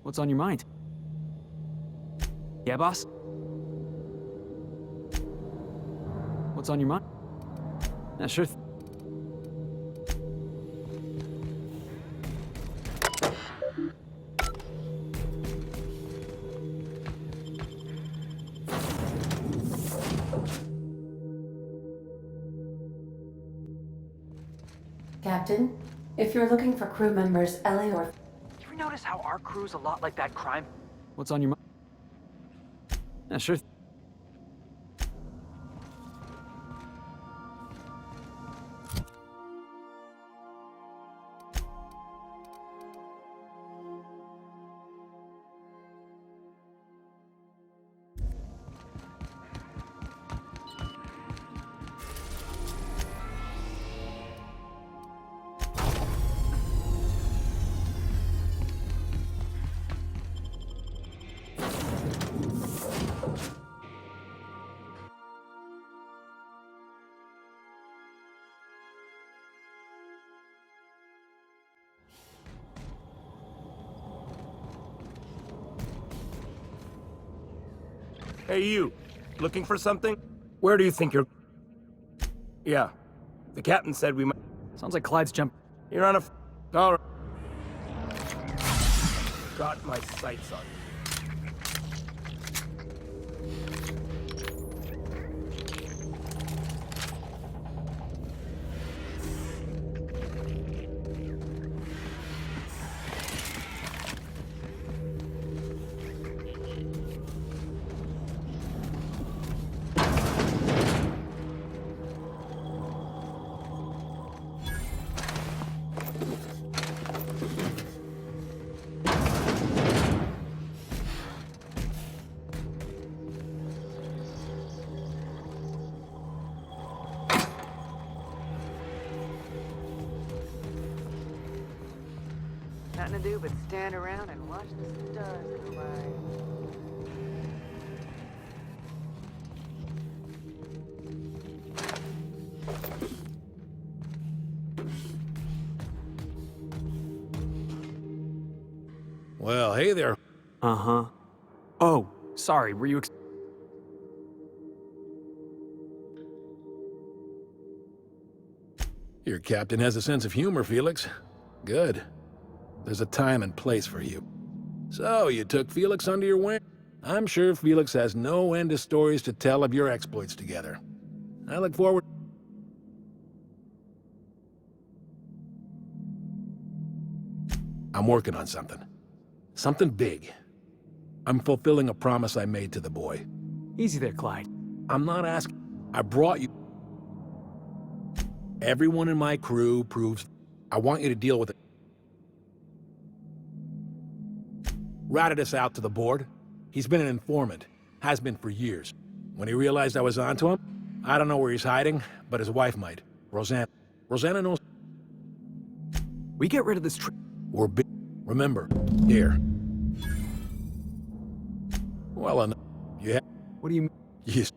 What's on your mind? Yeah, boss? What's on your mind? Yeah, sure. Captain, if you're looking for crew members Ellie or... You ever notice how our crew's a lot like that crime? What's on your mind? Yeah, sure. Hey, you. Looking for something? Where do you think you're... Yeah. The captain said we might... Sounds like Clyde's jump. You're on a... All right. Got my sights on you. Nothing to do but stand around and watch the stars go by. Well, hey there. Uh-huh. Oh, sorry, were you Your captain has a sense of humor, Felix. Good. There's a time and place for you. So, you took Felix under your wing? I'm sure Felix has no end of stories to tell of your exploits together. I look forward... I'm working on something. Something big. I'm fulfilling a promise I made to the boy. Easy there, Clyde. I'm not asking. I brought you... Everyone in my crew proves... I want you to deal with it. Ratted us out to the board. He's been an informant. Has been for years. When he realized I was onto him, I don't know where he's hiding, but his wife might. Rosanna. Rosanna knows... We get rid of this We're big. Remember, here. Well enough. Yeah. What do you mean? Yes.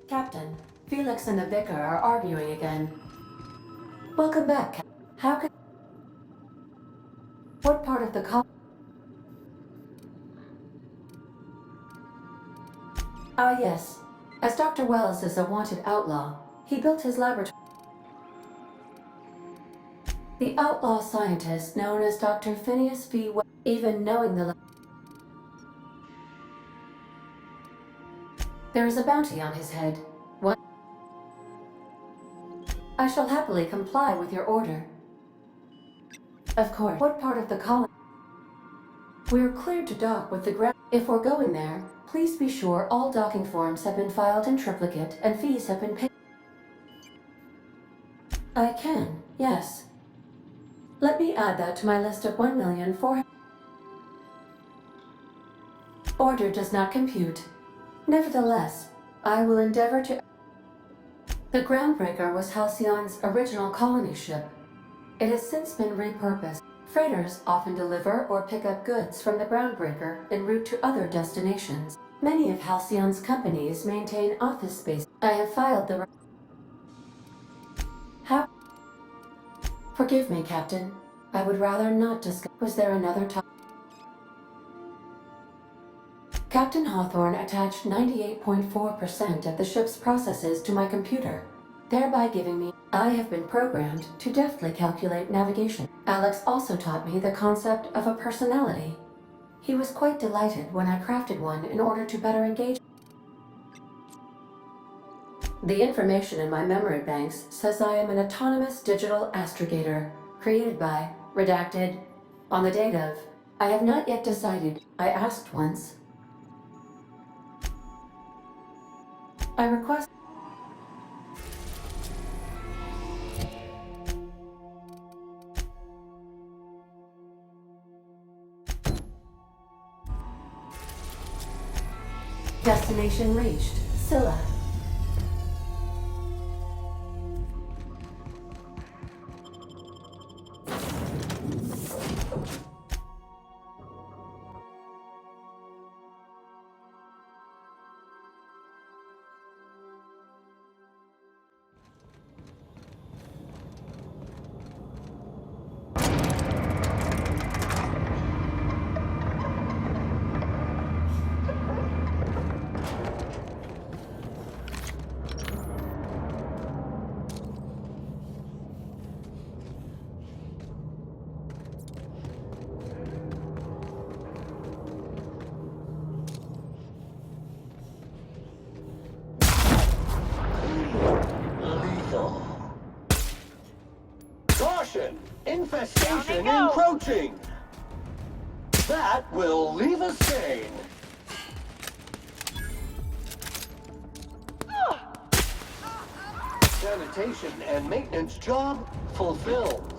Captain, Felix and the Vicar are arguing again. Welcome back, Captain. How can... What part of the Ah, yes. As Dr. Wells is a wanted outlaw, he built his laboratory... The outlaw scientist known as Dr. Phineas V. Even knowing the... There is a bounty on his head. What? I shall happily comply with your order. Of course. What part of the colony? We're cleared to dock with the ground. If we're going there, please be sure all docking forms have been filed in triplicate and fees have been paid. I can, yes. Let me add that to my list of 1,000,004. Order does not compute. Nevertheless, I will endeavor to... The Groundbreaker was Halcyon's original colony ship. It has since been repurposed. Freighters often deliver or pick up goods from the Groundbreaker en route to other destinations. Many of Halcyon's companies maintain office space. I have filed the... How? Forgive me, Captain. I would rather not discuss... Was there another topic? Captain Hawthorne attached 98.4% of the ship's processes to my computer, thereby giving me... I have been programmed to deftly calculate navigation. Alex also taught me the concept of a personality. He was quite delighted when I crafted one in order to better engage. The information in my memory banks says I am an autonomous digital astrogator, created by, redacted, on the date of... I have not yet decided. I asked once. I request... Destination reached. Scylla. Caution! Infestation encroaching! That will leave a stain. Sanitation and maintenance job fulfilled.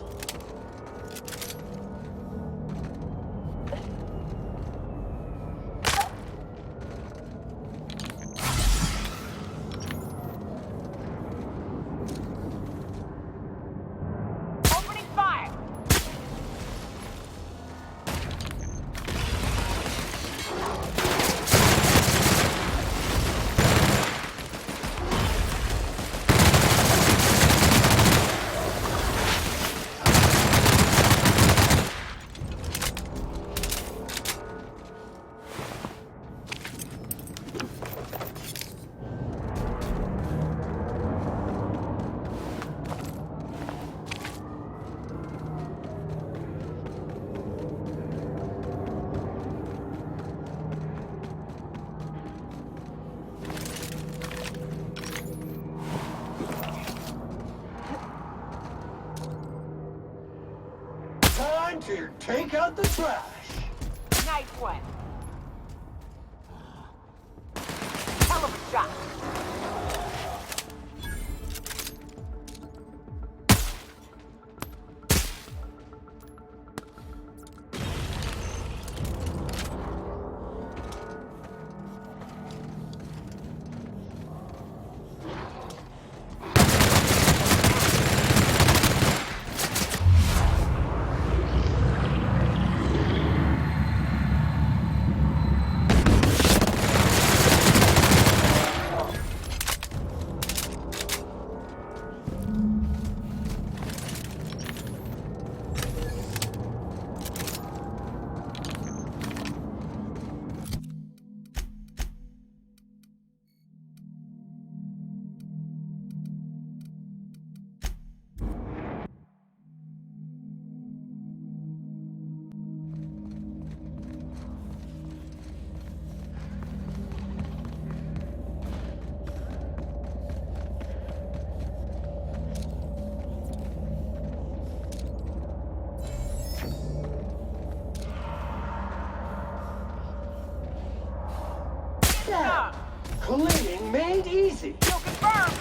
Time to take out the trash. Nice one. Hell of a shot. Sam! Cleaning made easy. Kill confirmed!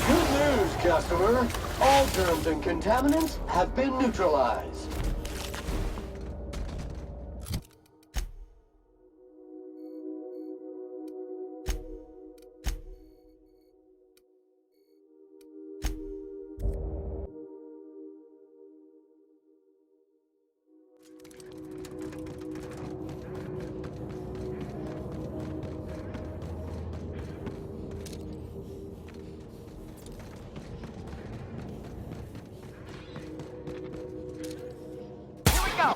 Good news, customer. All germs and contaminants have been neutralized. Here we go!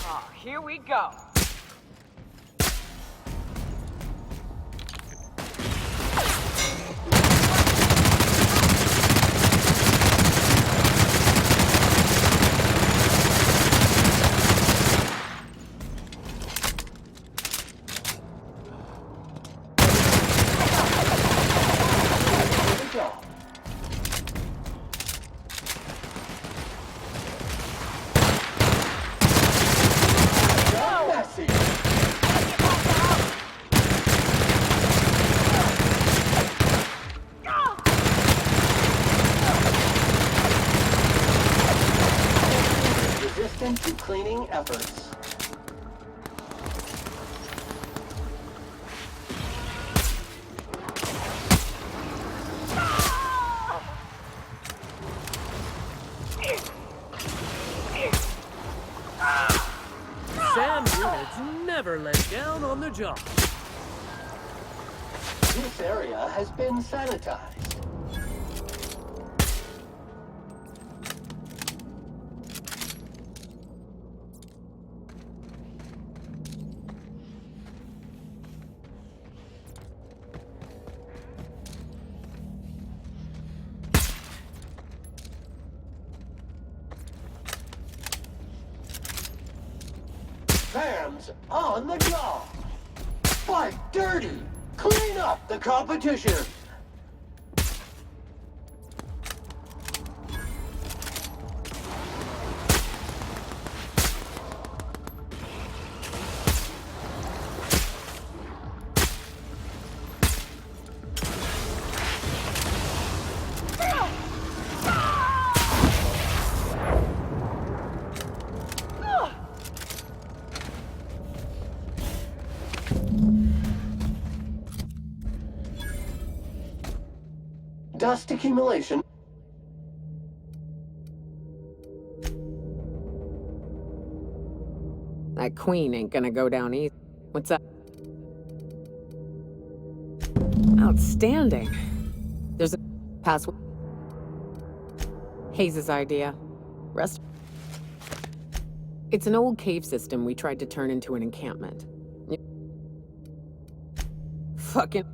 Oh, here we go. Good job. Got messy. Resistant to cleaning efforts. Sam units never let down on the job. This area has been sanitized. Sam's on the job. Fight dirty. Clean up the competition. Dust accumulation. That queen ain't gonna go down easy. What's up? Outstanding. There's a password. Hayes' idea. Rest. It's an old cave system we tried to turn into an encampment. Fucking.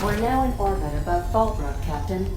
We're now in orbit above Fallbrook, Captain.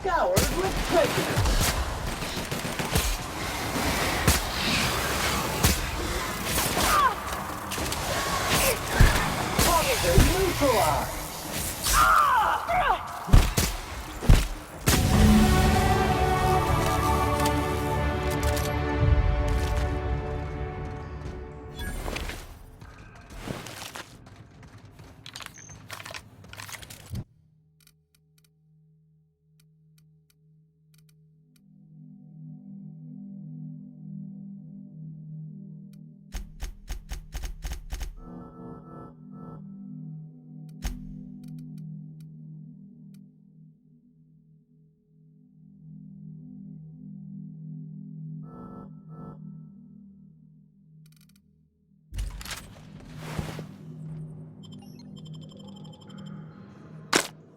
scoured with prejudice. Target neutralized.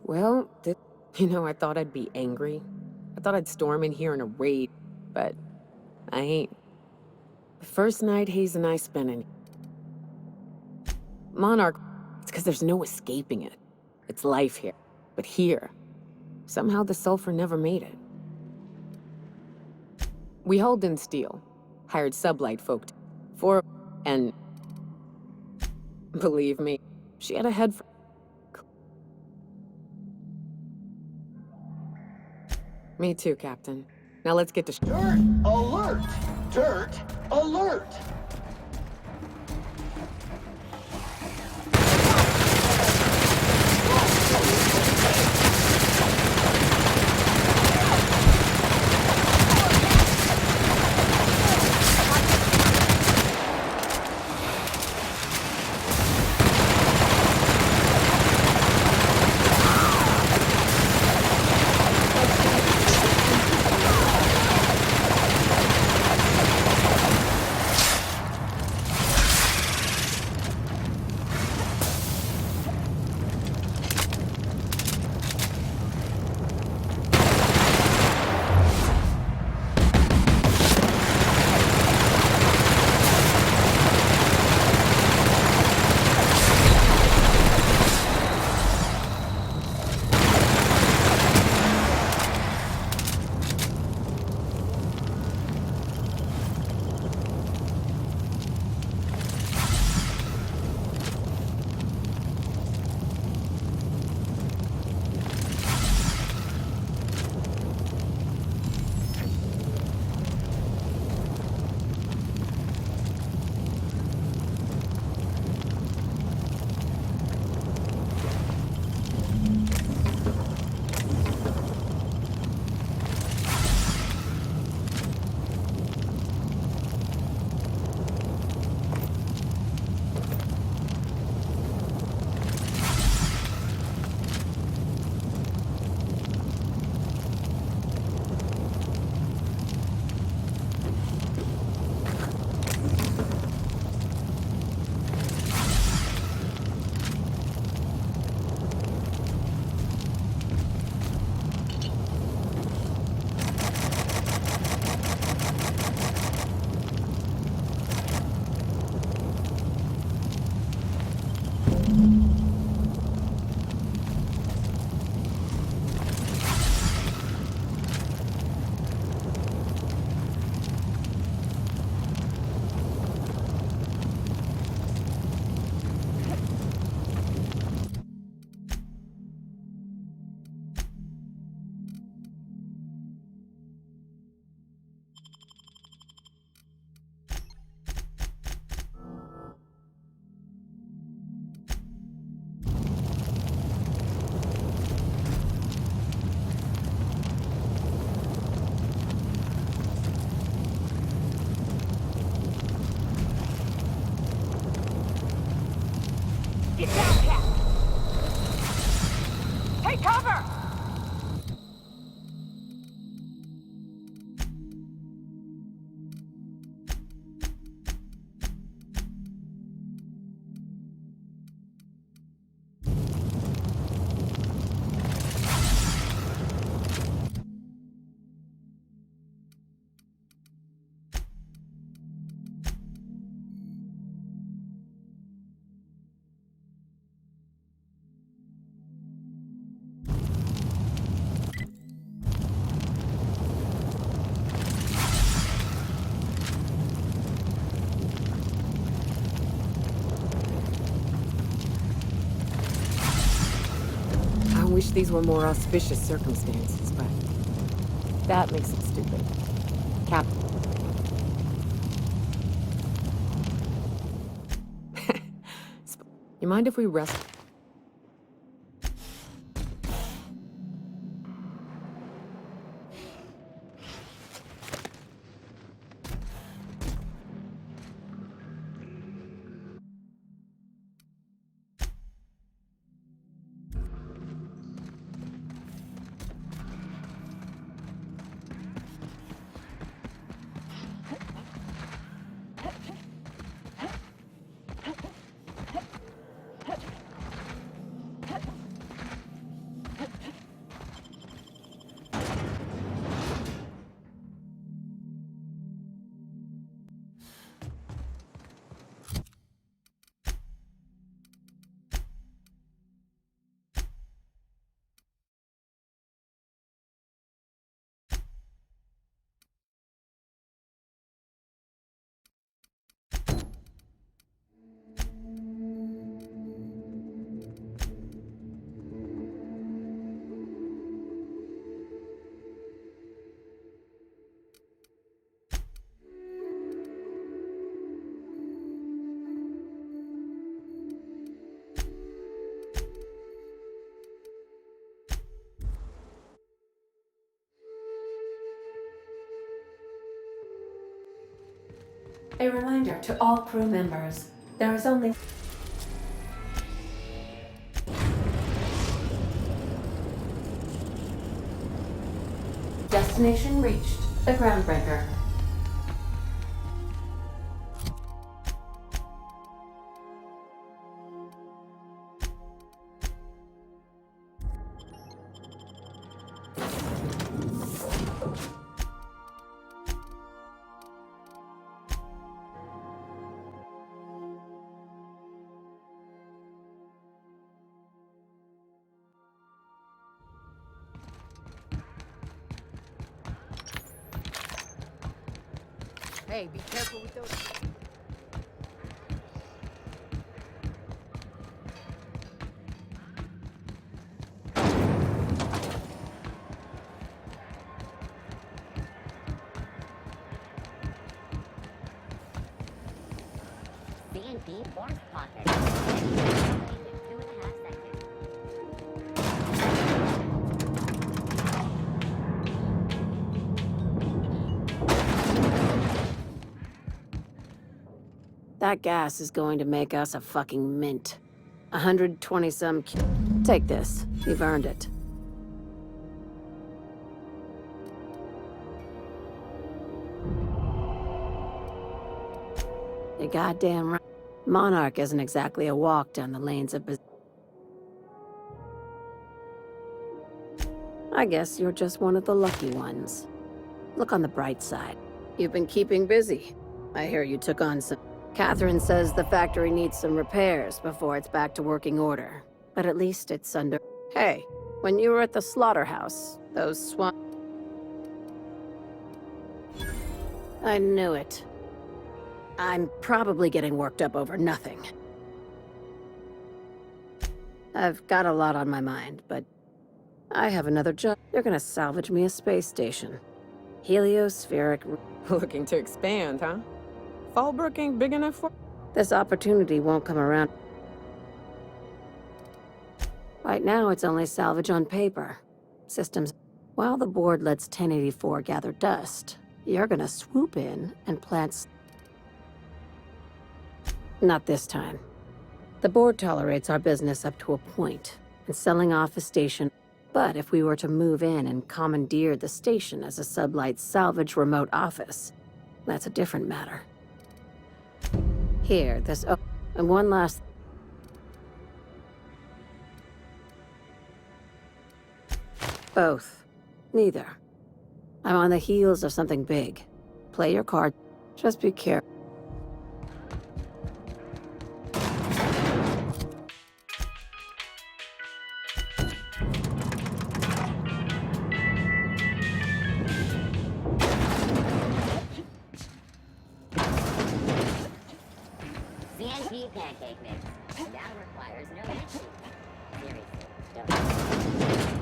Well, I thought I'd be angry. I thought I'd storm in here in a rage, but I ain't. The first night Hayes and I spent in Monarch, it's because there's no escaping it. It's life here. But here, somehow the sulfur never made it. We hauled in steel, hired sublight folk and believe me, she had a head for... Me too, Captain. Now let's get to... Dirt alert! Dirt alert! Get down, Cap! Take cover! these were more auspicious circumstances, but that makes it stupid. Cap. You mind if we rest? A reminder to all crew members, there is only... Destination reached, the Groundbreaker. Hey, be careful with those. CNP Force Pocket. 2.5 seconds. That gas is going to make us a fucking mint. 120-some... Take this. You've earned it. You're goddamn right. Monarch isn't exactly a walk down the lanes of... I guess you're just one of the lucky ones. Look on the bright side. You've been keeping busy. I hear you took on some... Catherine says the factory needs some repairs before it's back to working order. But at least it's under... Hey, when you were at the slaughterhouse, those swamp... I knew it. I'm probably getting worked up over nothing. I've got a lot on my mind, but I have another job. They're gonna salvage me a space station. Heliospheric... Looking to expand, huh? Fallbrook ain't big enough for... This opportunity won't come around. Right now, it's only salvage on paper. Systems... While the board lets 1084 gather dust, you're gonna swoop in and plant... Not this time. The board tolerates our business up to a point, and selling off a station... But if we were to move in and commandeer the station as a sublight salvage remote office, that's a different matter. Here, this... Oh, and one last... Both. Neither. I'm on the heels of something big. Play your card. Just be careful. CNP pancake mix. Now requires no heat. Seriously, don't.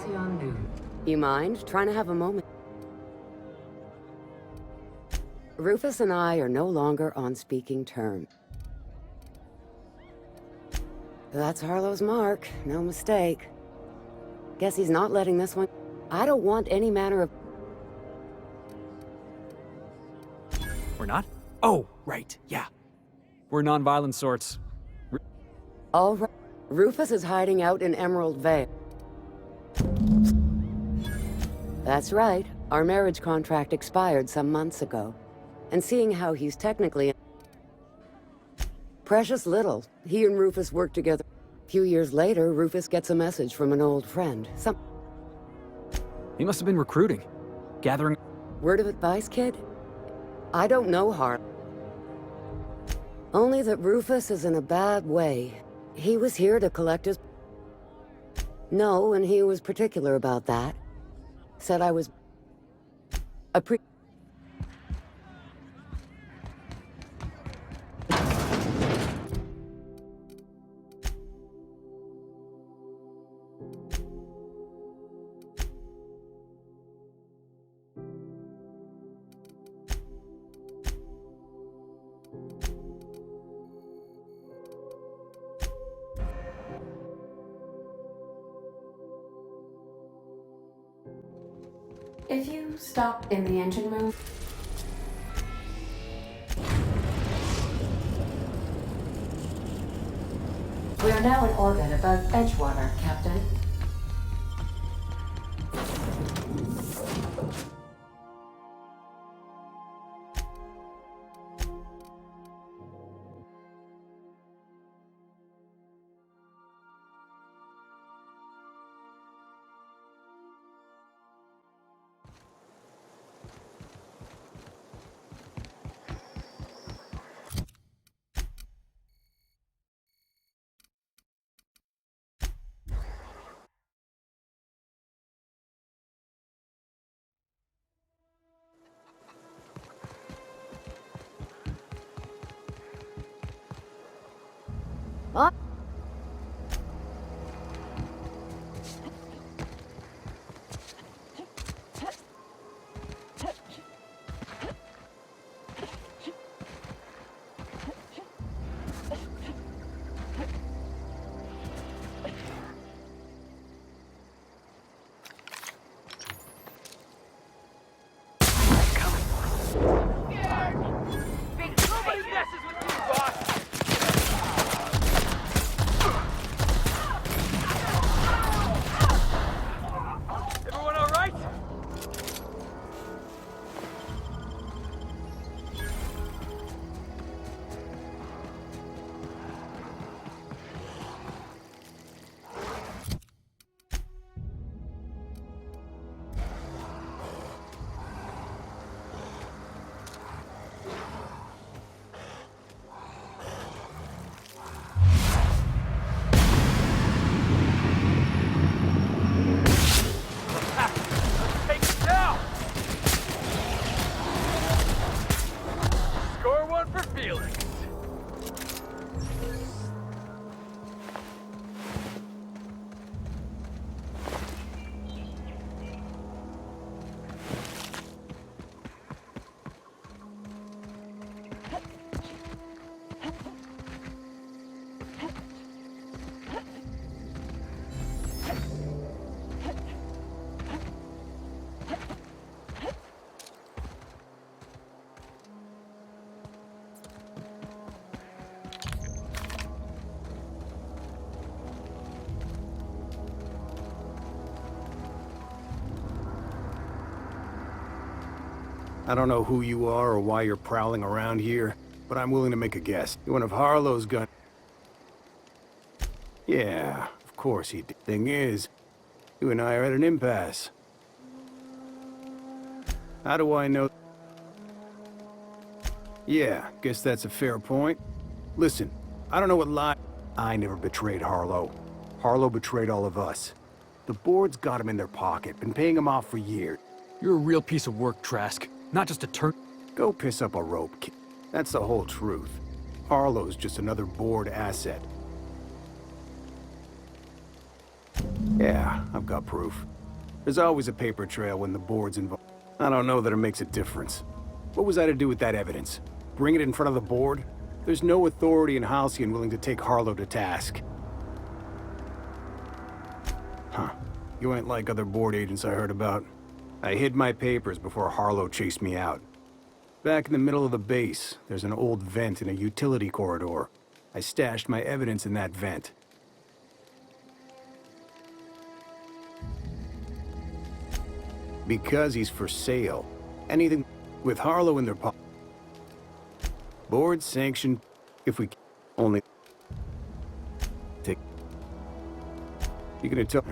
Halcyon News. You mind trying to have a moment? Rufus and I are no longer on speaking terms. That's Harlow's mark, no mistake. Guess he's not letting this one... I don't want any manner of... We're not? Oh, right, yeah. We're non-violent sorts. All right. Rufus is hiding out in Emerald Vale. That's right. Our marriage contract expired some months ago. And seeing how he's technically... Precious little. He and Rufus worked together. A few years later, Rufus gets a message from an old friend. He must have been recruiting. Gathering... Word of advice, kid? I don't know Harlow. Only that Rufus is in a bad way. He was here to collect his... No, and he was particular about that. Said I was... If you stop in the engine room... We are now in orbit above Edgewater, Captain. What? I don't know who you are or why you're prowling around here, but I'm willing to make a guess. You're one of Harlow's gun... Yeah, of course he did. Thing is, you and I are at an impasse. How do I know... Yeah, guess that's a fair point. Listen, I don't know what lie... I never betrayed Harlow. Harlow betrayed all of us. The board's got him in their pocket, been paying him off for years. You're a real piece of work, Trask. Not just a turn... Go piss up a rope, kid. That's the whole truth. Harlow's just another board asset. Yeah, I've got proof. There's always a paper trail when the board's involved. I don't know that it makes a difference. What was I to do with that evidence? Bring it in front of the board? There's no authority in Halcyon willing to take Harlow to task. Huh. You ain't like other board agents I heard about. I hid my papers before Harlow chased me out. Back in the middle of the base, there's an old vent in a utility corridor. I stashed my evidence in that vent. Because he's for sale. Anything with Harlow in their pocket. Board sanctioned if we only take. You gonna tell?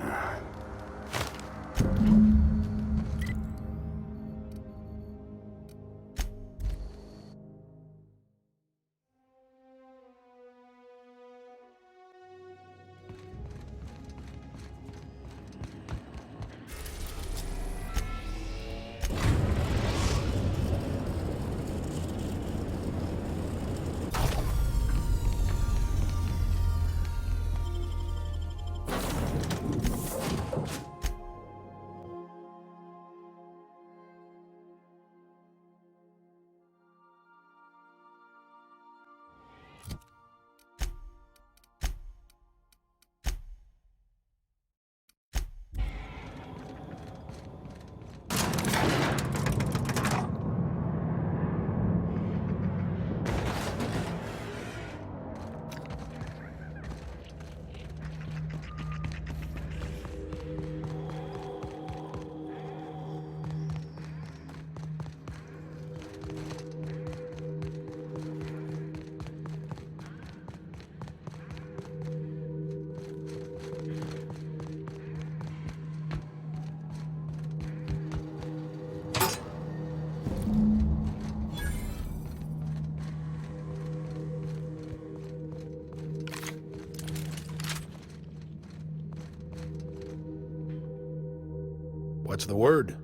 What's the word?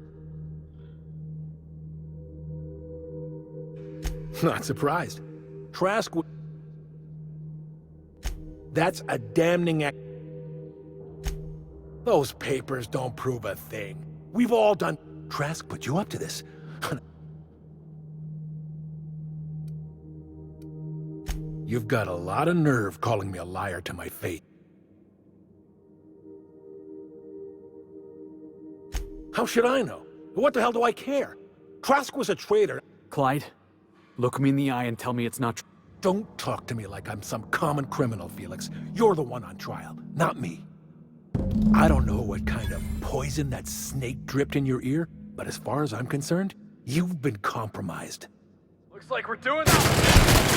Not surprised. Trask That's a damning act. Those papers don't prove a thing. We've all done... Trask put you up to this. You've got a lot of nerve calling me a liar to my face. How should I know? What the hell do I care? Trask was a traitor. Clyde, look me in the eye and tell me it's not true. Don't talk to me like I'm some common criminal, Felix. You're the one on trial, not me. I don't know what kind of poison that snake dripped in your ear, but as far as I'm concerned, you've been compromised. Looks like we're doing that.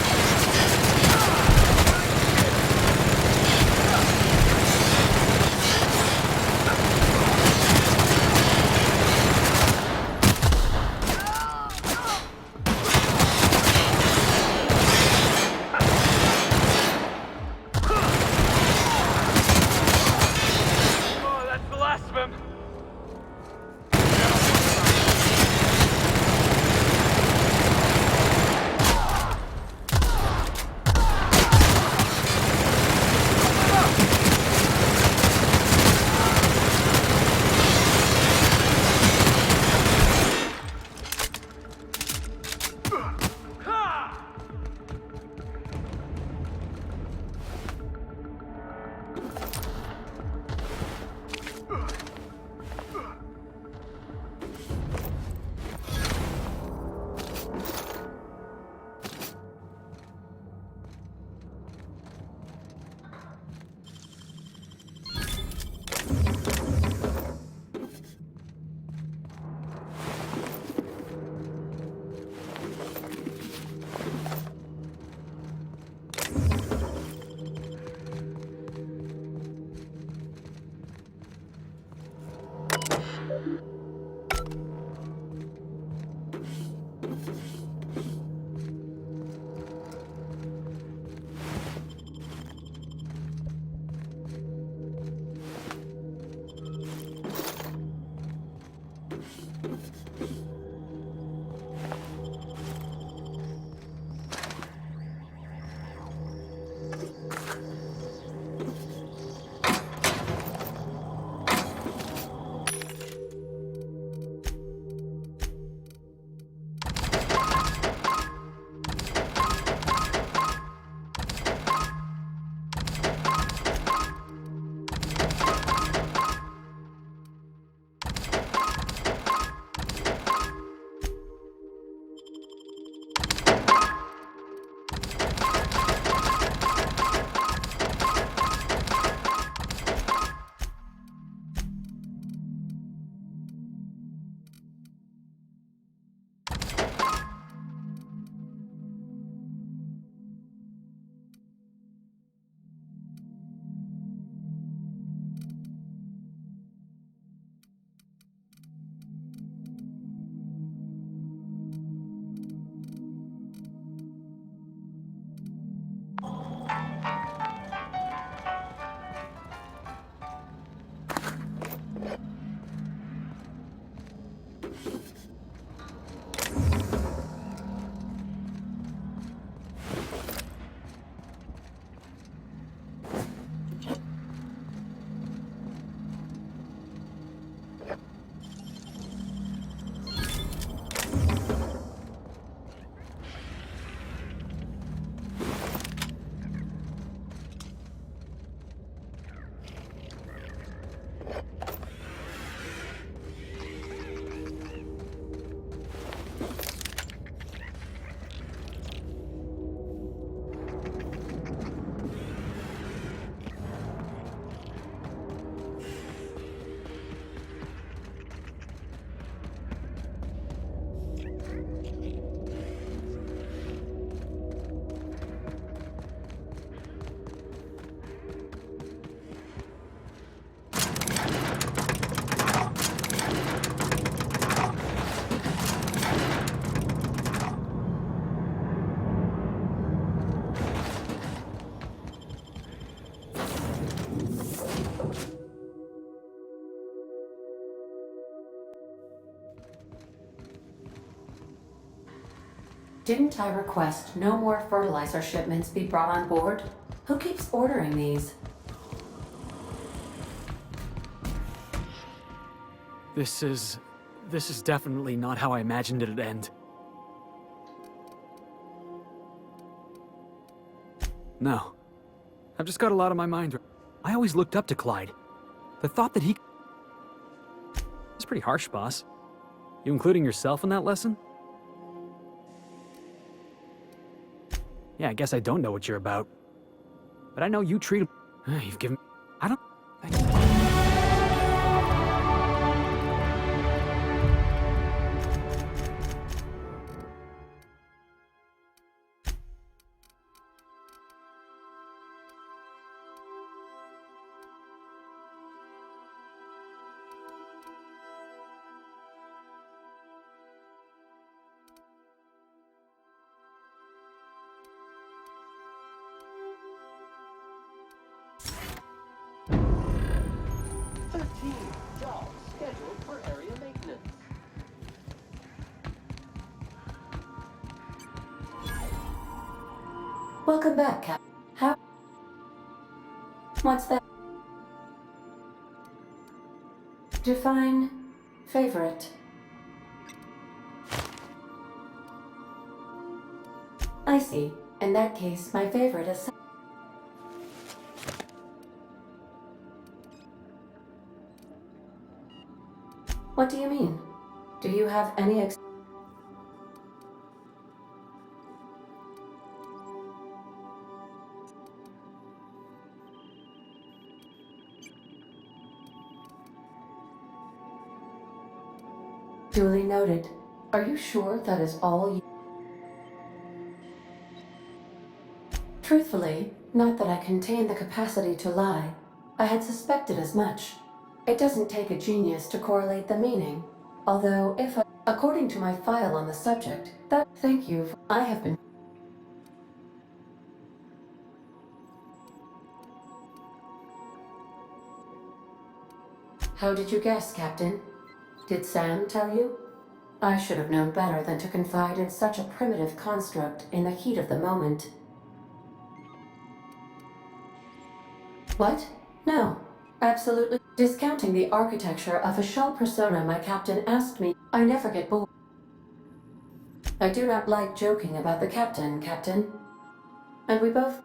Didn't I request no more fertilizer shipments be brought on board? Who keeps ordering these? This is definitely not how I imagined it'd end. No. I've just got a lot on my mind. I always looked up to Clyde. The thought that he... It's pretty harsh, boss. You including yourself in that lesson? Yeah, I guess I don't know what you're about. But I know you treat... You've given... I don't... Thank you. Jobs scheduled for area maintenance. Welcome back, Cap. How... What's that? Define favorite. I see. In that case, my favorite is... What do you mean? Do you have any Duly noted. Are you sure that is all you... Truthfully, not that I contain the capacity to lie. I had suspected as much. It doesn't take a genius to correlate the meaning. Although, if I... According to my file on the subject, that... Thank you. I have been... How did you guess, Captain? Did Sam tell you? I should have known better than to confide in such a primitive construct in the heat of the moment. What? No. Absolutely. Discounting the architecture of a shell persona my captain asked me, I never get bored. I do not like joking about the captain, Captain. And we both...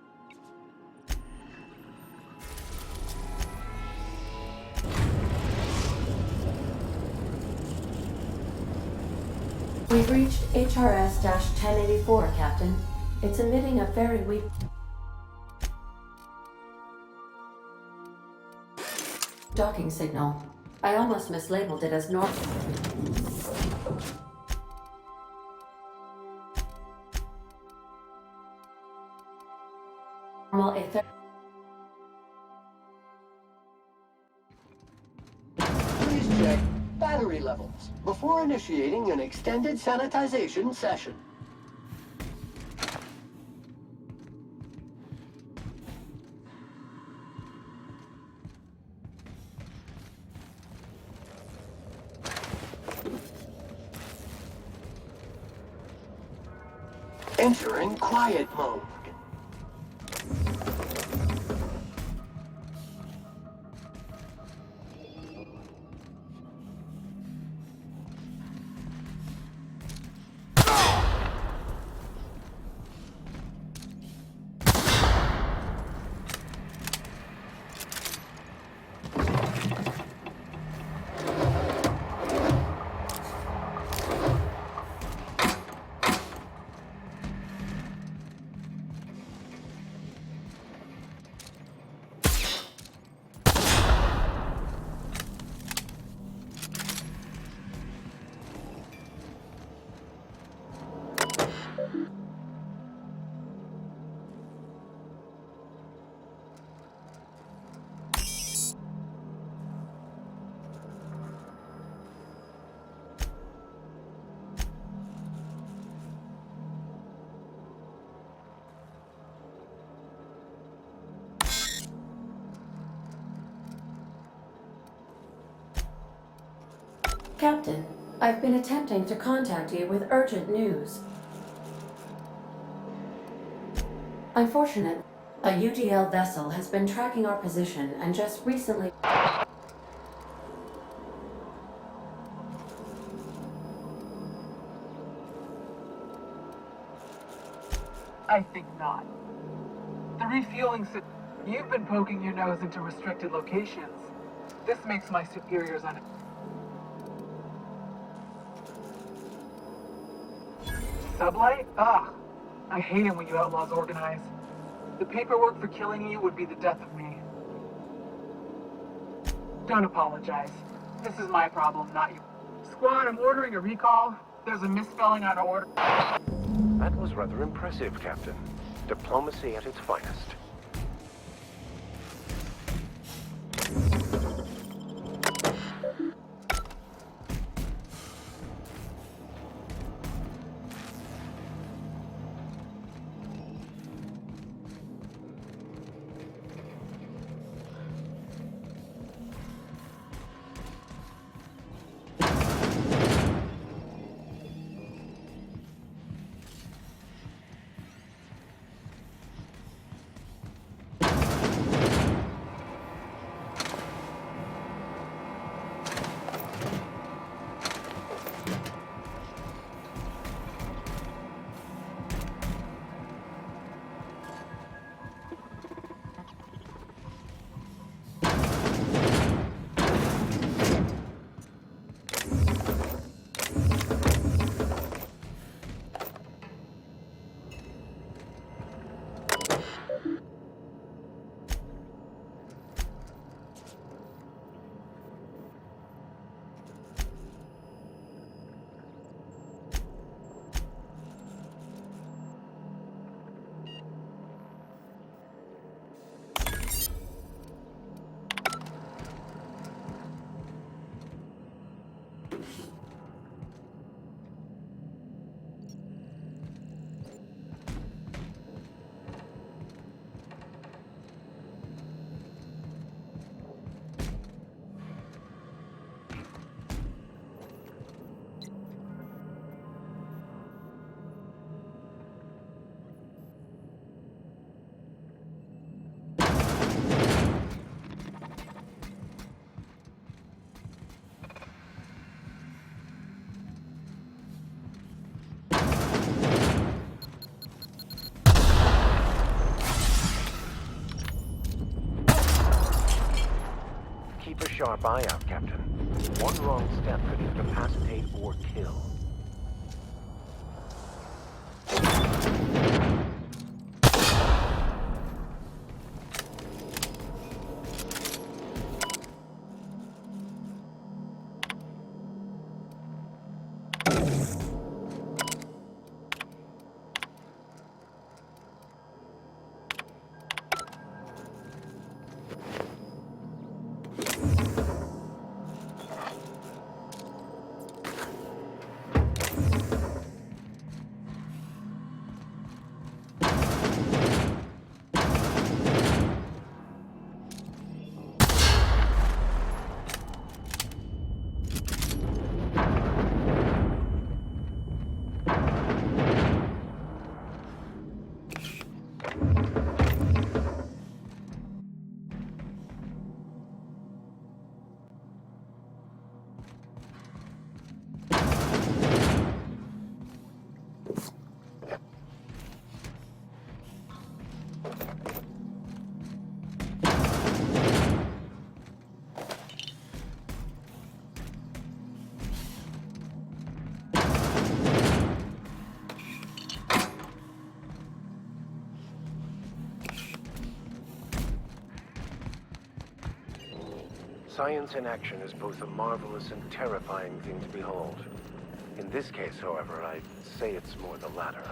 We've reached HRS-1084, Captain. It's emitting a very weak... docking signal. I almost mislabeled it as normal. Please check battery levels before initiating an extended sanitization session. Entering quiet mode. Captain, I've been attempting to contact you with urgent news. Unfortunately, a UDL vessel has been tracking our position and just recently... I think not. The refueling system. You've been poking your nose into restricted locations. This makes my superiors Sublight? Ugh. I hate it when you outlaws organize. The paperwork for killing you would be the death of me. Don't apologize. This is my problem, not you. Squad, I'm ordering a recall. There's a misspelling on order. That was rather impressive, Captain. Diplomacy at its finest. Keep a sharp eye out, Captain. One wrong step could incapacitate or kill. Science in action is both a marvelous and terrifying thing to behold. In this case, however, I'd say it's more the latter.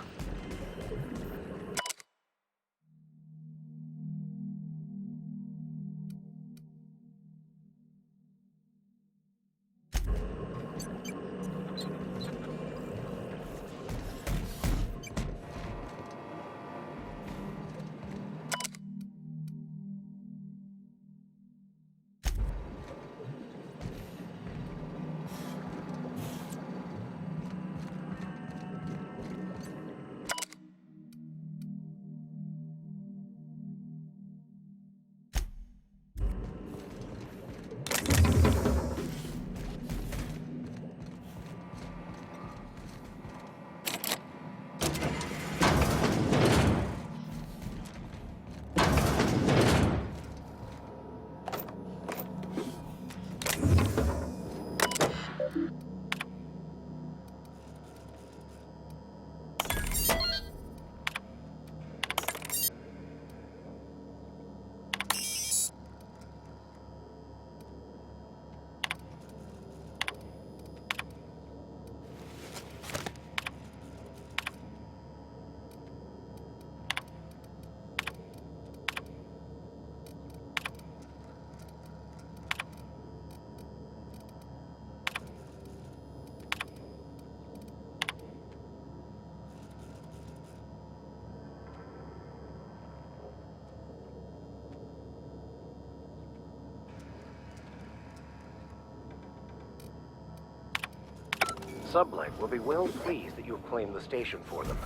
Sublight will be well pleased that you have claimed the station for them.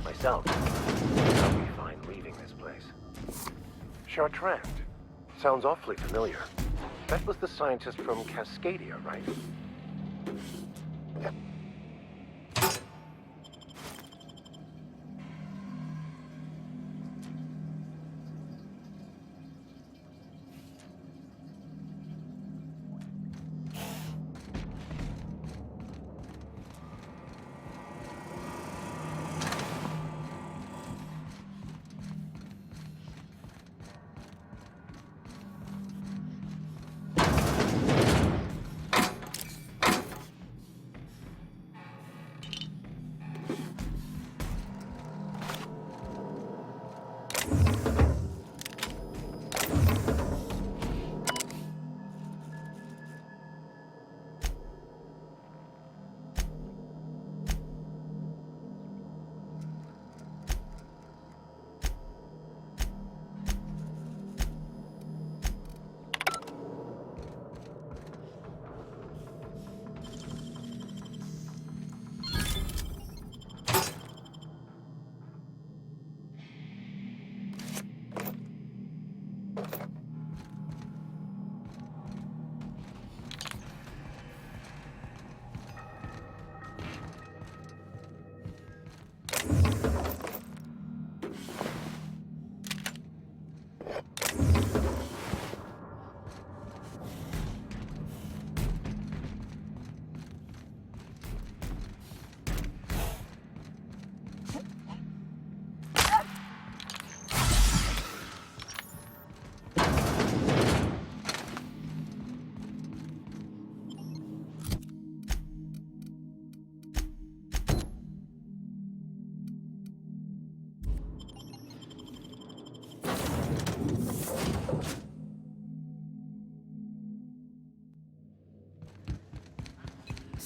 Myself, I'll be fine leaving this place. Chartrand. Sounds awfully familiar. That was the scientist from Cascadia, right?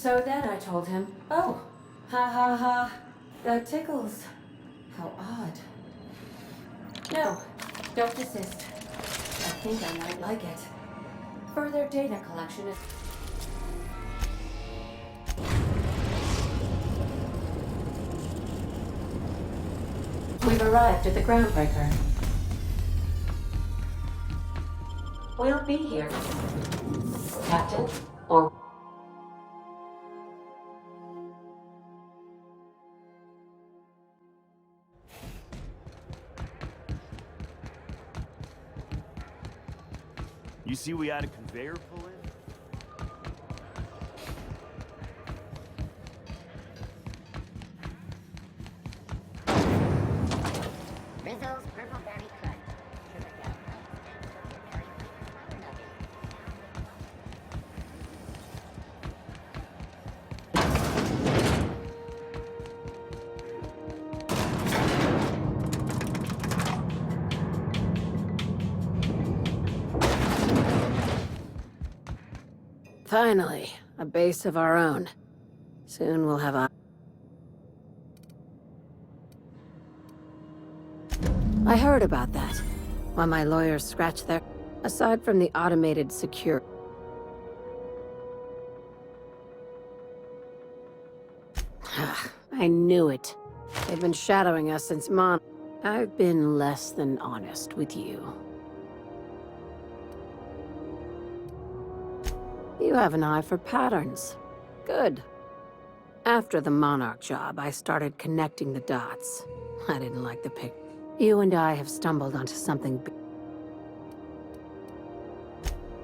So then I told him, oh, ha ha ha, that tickles. How odd. No, don't desist. I think I might like it. Further data collection is... We've arrived at the groundbreaker. We'll be here. Captain, or... You see we had a conveyor pull in? Rizzo's Purple Berry Crunch. Finally, a base of our own. Soon we'll have a... I heard about that. While my lawyers scratched their... Aside from the automated secure... I knew it. They've been shadowing us since I've been less than honest with you. You have an eye for patterns. Good. After the Monarch job, I started connecting the dots. I didn't like the pic. You and I have stumbled onto something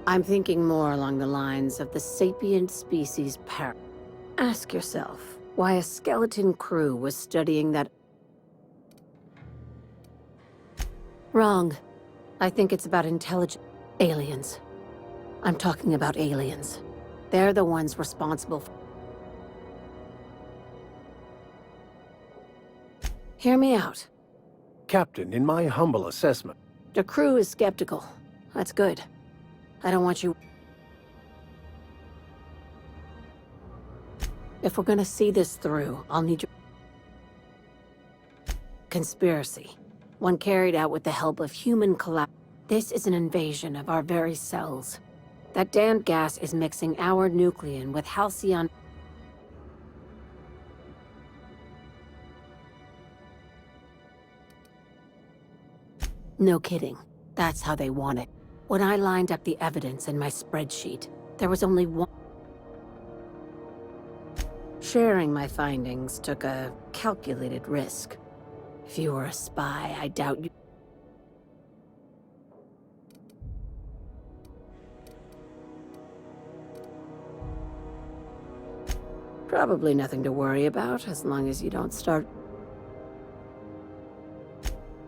I'm thinking more along the lines of the sapient species Ask yourself why a skeleton crew was studying that... Wrong. I think it's about intelligent... aliens. I'm talking about aliens. They're the ones responsible for... Hear me out. Captain, in my humble assessment... The crew is skeptical. That's good. I don't want you... If we're gonna see this through, I'll need your... Conspiracy. One carried out with the help of human This is an invasion of our very cells. That damned gas is mixing our nucleon with halcyon... No kidding. That's how they want it. When I lined up the evidence in my spreadsheet, there was only one. Sharing my findings took a calculated risk. If you were a spy, I doubt you. Probably nothing to worry about, as long as you don't start.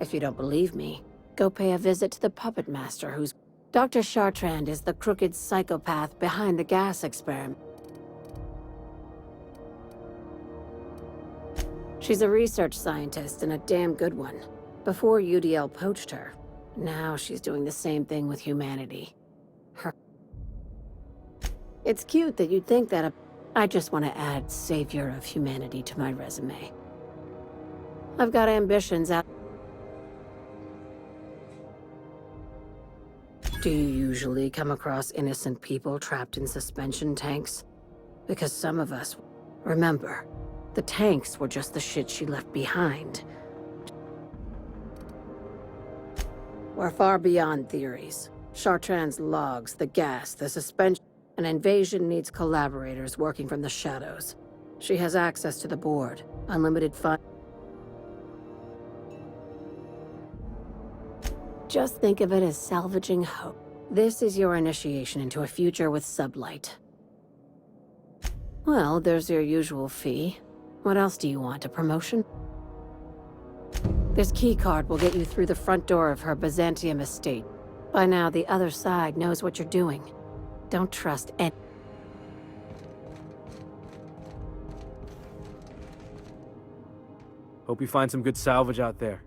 If you don't believe me, go pay a visit to the puppet master who's... Dr. Chartrand is the crooked psychopath behind the gas experiment. She's a research scientist and a damn good one. Before UDL poached her, now she's doing the same thing with humanity. It's cute that you'd think that I just want to add savior of humanity to my resume. I've got ambitions out. Do you usually come across innocent people trapped in suspension tanks? Because some of us... Remember, the tanks were just the shit she left behind. We're far beyond theories. Chartrand's logs, the gas, the suspension... An invasion needs collaborators working from the shadows. She has access to the board, unlimited fund. Just think of it as salvaging hope. This is your initiation into a future with sublight. Well, there's your usual fee. What else do you want, a promotion? This keycard will get you through the front door of her Byzantium estate. By now, the other side knows what you're doing. Don't trust any... Hope you find some good salvage out there.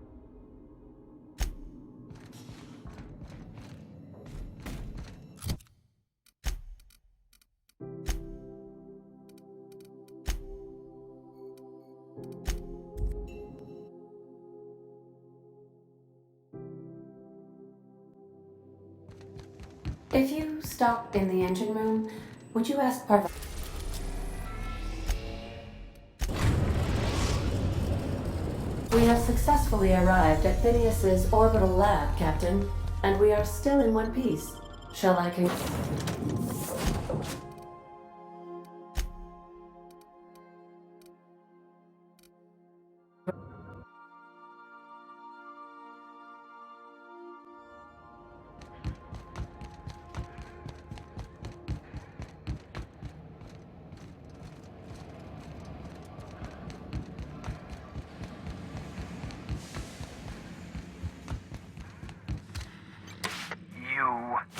If you stopped in the engine room, would you ask Parva... We have successfully arrived at Phineas's orbital lab, Captain, and we are still in one piece. Shall I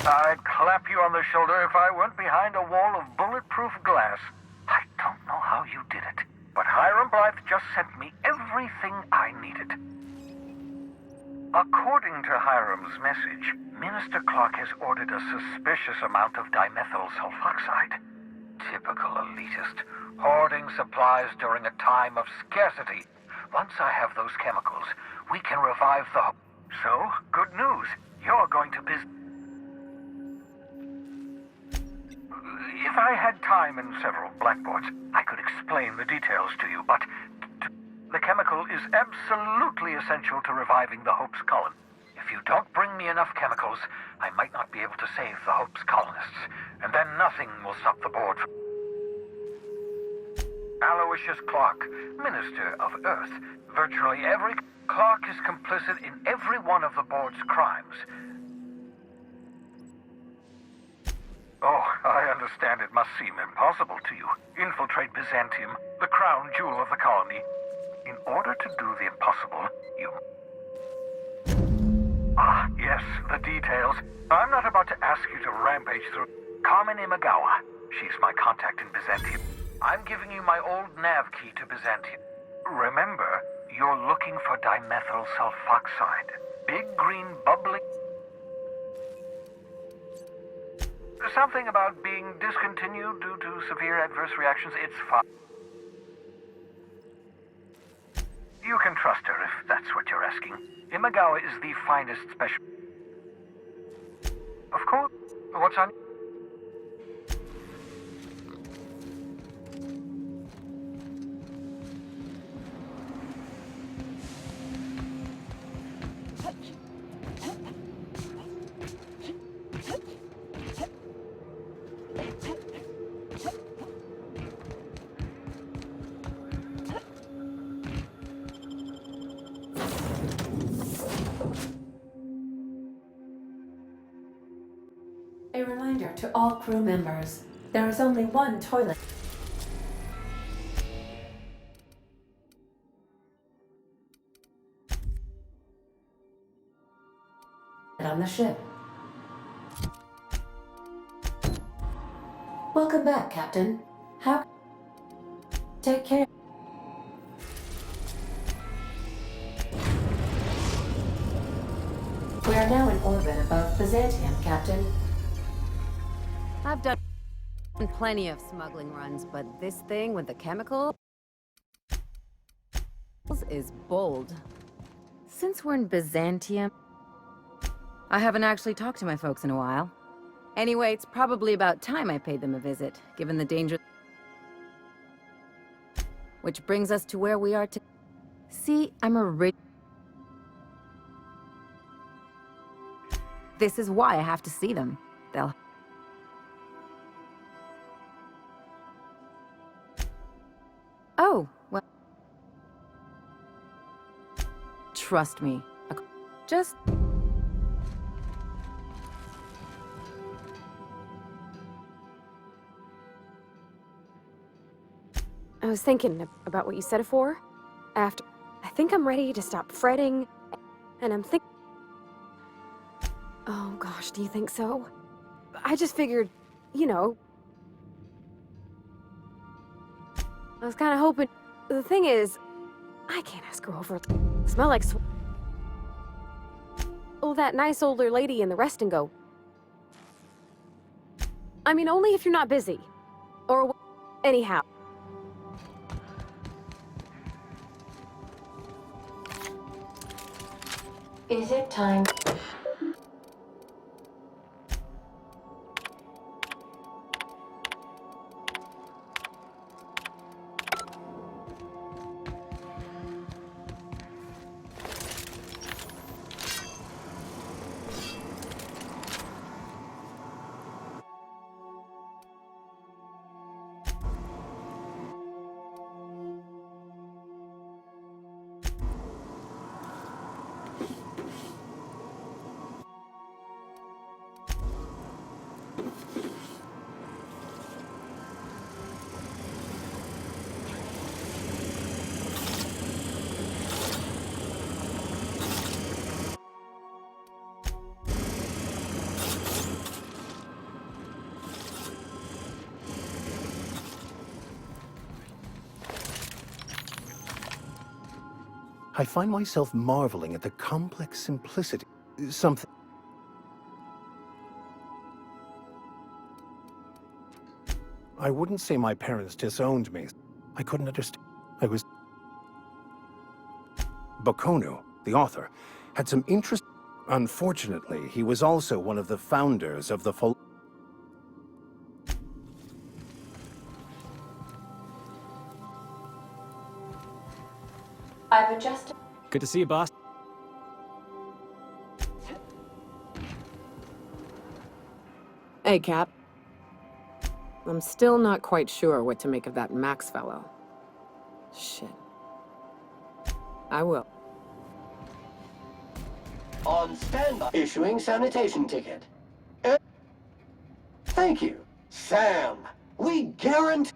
I'd clap you on the shoulder if I weren't behind a wall of bulletproof glass. I don't know how you did it, but Hiram Blythe just sent me everything I needed. According to Hiram's message, Minister Clark has ordered a suspicious amount of dimethyl sulfoxide. Typical elitist, hoarding supplies during a time of scarcity. Once I have those chemicals, we can revive the... So, good news. You're going to If I had time and several blackboards, I could explain the details to you, but the chemical is absolutely essential to reviving the Hope's colony. If you don't bring me enough chemicals, I might not be able to save the Hope's colonists, and then nothing will stop the board from... Aloysius Clark, Minister of Earth. Virtually every... Clark is complicit in every one of the board's crimes. Oh, I understand it must seem impossible to you. Infiltrate Byzantium, the crown jewel of the colony. In order to do the impossible, you... Ah, yes, the details. I'm not about to ask you to rampage through... Carmen Imagawa. She's my contact in Byzantium. I'm giving you my old nav key to Byzantium. Remember, you're looking for dimethyl sulfoxide. Big green bubbling... Something about being discontinued due to severe adverse reactions. It's fine. You can trust her if that's what you're asking. Imagawa is the finest special... Of course. What's on... A reminder to all crew members, there is only one toilet on the ship. Welcome back, Captain. How... Take care. We are now in orbit above Byzantium, Captain. I've done plenty of smuggling runs, but this thing with the chemicals is bold. Since we're in Byzantium, I haven't actually talked to my folks in a while. Anyway, it's probably about time I paid them a visit, given the danger. Which brings us to where we are to... See, I'm a rich... This is why I have to see them. They'll... Oh, well... Trust me. Just... I was thinking about what you said before. After... I think I'm ready to stop fretting, and I'm thinking... Oh gosh, do you think so? I just figured, you know... I was kind of hoping... The thing is, I can't ask her over. Smell like oh, that nice older lady in the rest and go. I mean, only if you're not busy. Or... Anyhow. Is it time? I find myself marveling at the complex simplicity. Something... I wouldn't say my parents disowned me. I couldn't understand. I was... Bokono, the author, had some interest... Unfortunately, he was also one of the founders of the I've adjusted. Good to see you, boss. Hey, Cap. I'm still not quite sure what to make of that Max fellow. Shit. I will. On standby. Issuing sanitation ticket. Thank you. Sam, we guarantee...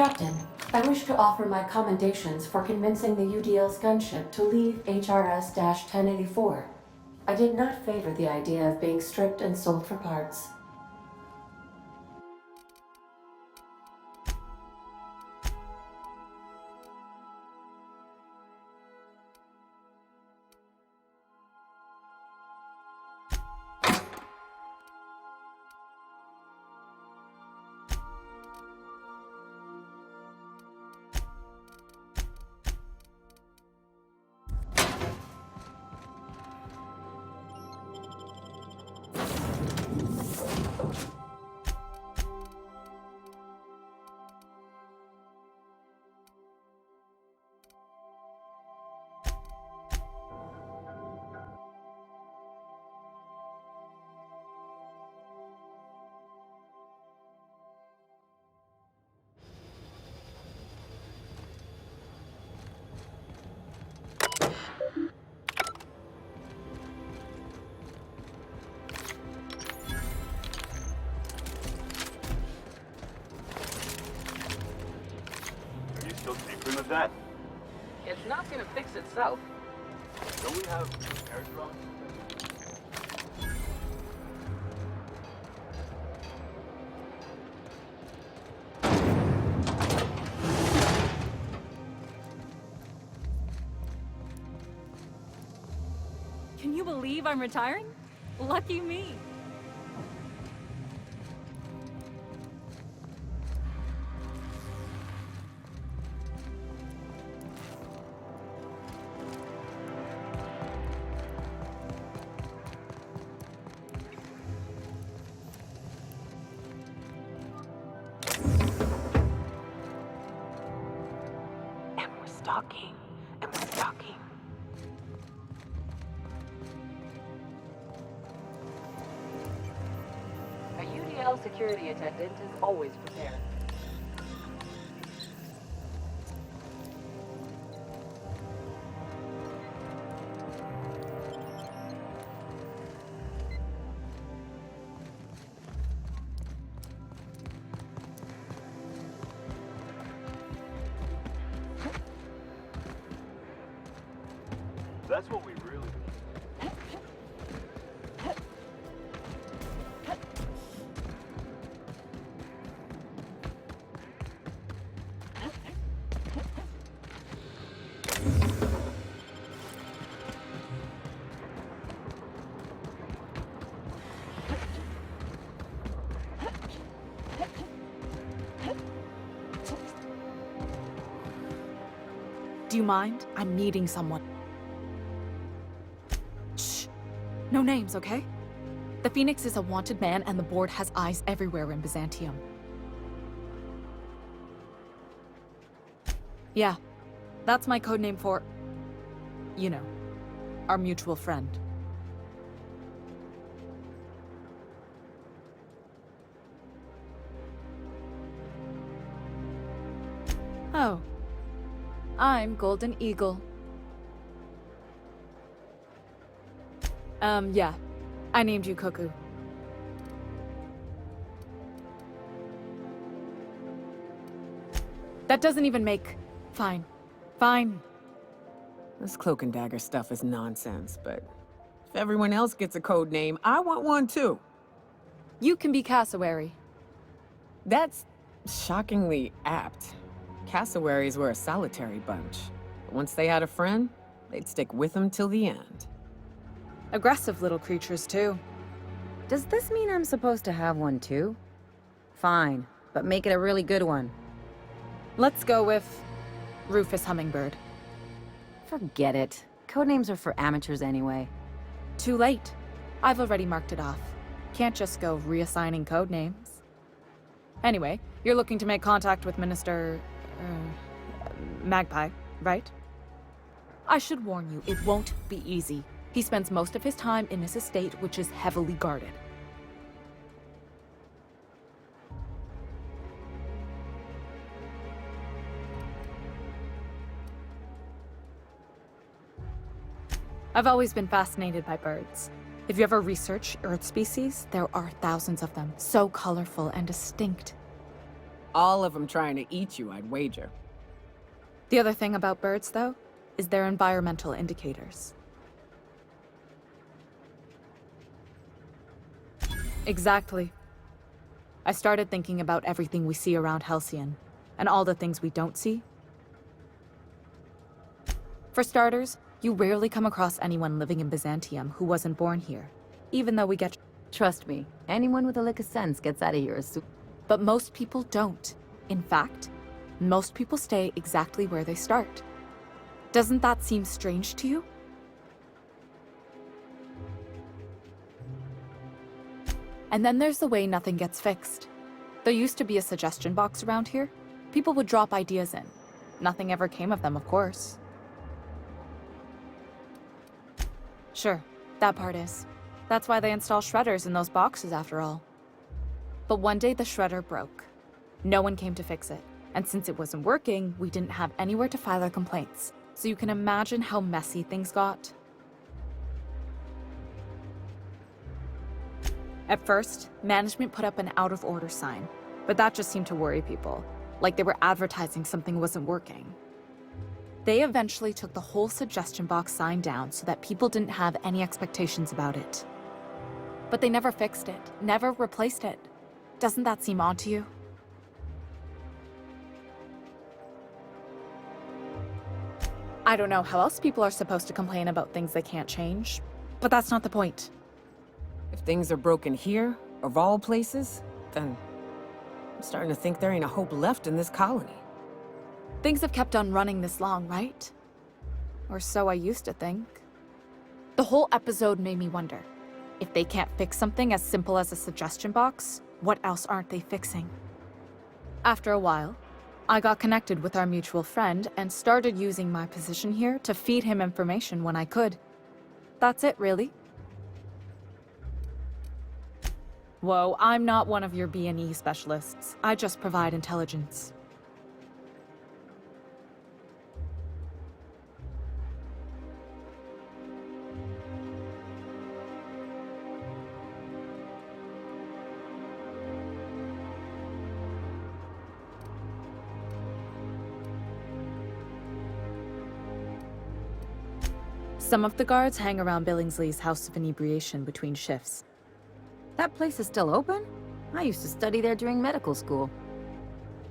Captain, I wish to offer my commendations for convincing the UDL's gunship to leave HRS-1084. I did not favor the idea of being stripped and sold for parts. Still tinkering with that? It's not gonna fix itself. Don't we have airdrops? Can you believe I'm retiring? Lucky me. Stalking. I'm stalking. A UDL security attendant is always prepared. That's what we really want. Do you mind? I'm meeting someone. Shh. No names, okay? The Phoenix is a wanted man, and the board has eyes everywhere in Byzantium. Yeah, that's my codename for, you know, our mutual friend. Oh. I'm Golden Eagle. Yeah. I named you Cuckoo. That doesn't even make... Fine. Fine. This cloak and dagger stuff is nonsense, but if everyone else gets a code name, I want one too. You can be Cassowary. That's shockingly apt. Cassowaries were a solitary bunch. But once they had a friend, they'd stick with them till the end. Aggressive little creatures, too. Does this mean I'm supposed to have one, too? Fine, but make it a really good one. Let's go with Rufus Hummingbird. Forget it. Codenames are for amateurs anyway. Too late. I've already marked it off. Can't just go reassigning codenames. Anyway, you're looking to make contact with Minister... Magpie, right? I should warn you, it won't be easy. He spends most of his time in his estate, which is heavily guarded. I've always been fascinated by birds. If you ever research Earth species, there are thousands of them, so colorful and distinct. All of them trying to eat you, I'd wager. The other thing about birds, though, is their environmental indicators. Exactly. I started thinking about everything we see around Halcyon, and all the things we don't see. For starters, you rarely come across anyone living in Byzantium who wasn't born here, even though we get... Trust me, anyone with a lick of sense gets out of here as soon... But most people don't. In fact, most people stay exactly where they start. Doesn't that seem strange to you? And then there's the way nothing gets fixed. There used to be a suggestion box around here. People would drop ideas in. Nothing ever came of them, of course. Sure, that part is. That's why they install shredders in those boxes, after all. But one day the shredder broke. No one came to fix it. And since it wasn't working, we didn't have anywhere to file our complaints. So you can imagine how messy things got. At first, management put up an out-of-order sign, but that just seemed to worry people, like they were advertising something wasn't working. They eventually took the whole suggestion box sign down so that people didn't have any expectations about it. But they never fixed it, never replaced it. Doesn't that seem odd to you? I don't know how else people are supposed to complain about things they can't change, but that's not the point. If things are broken here, of all places, then I'm starting to think there ain't a hope left in this colony. Things have kept on running this long, right? Or so I used to think. The whole episode made me wonder, if they can't fix something as simple as a suggestion box, what else aren't they fixing? After a while, I got connected with our mutual friend and started using my position here to feed him information when I could. That's it, really. Whoa, I'm not one of your B&E specialists. I just provide intelligence. Some of the guards hang around Billingsley's House of Inebriation between shifts. That place is still open? I used to study there during medical school.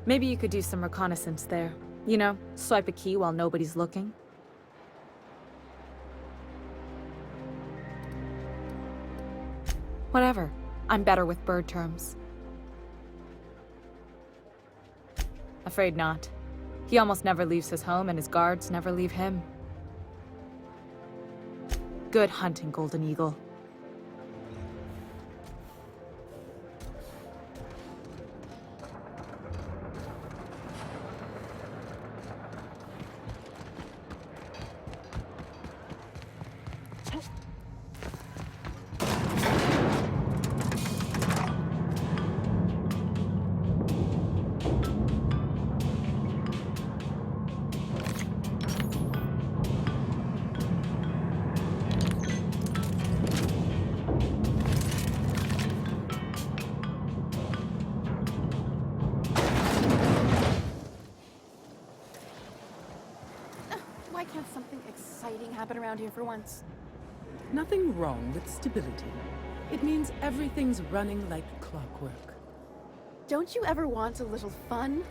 Maybe you could do some reconnaissance there. You know, swipe a key while nobody's looking. Whatever. I'm better with bird terms. Afraid not. He almost never leaves his home, and his guards never leave him. Good hunting, Golden Eagle. Why can't something exciting happen around here for once? Nothing wrong with stability. It means everything's running like clockwork. Don't you ever want a little fun?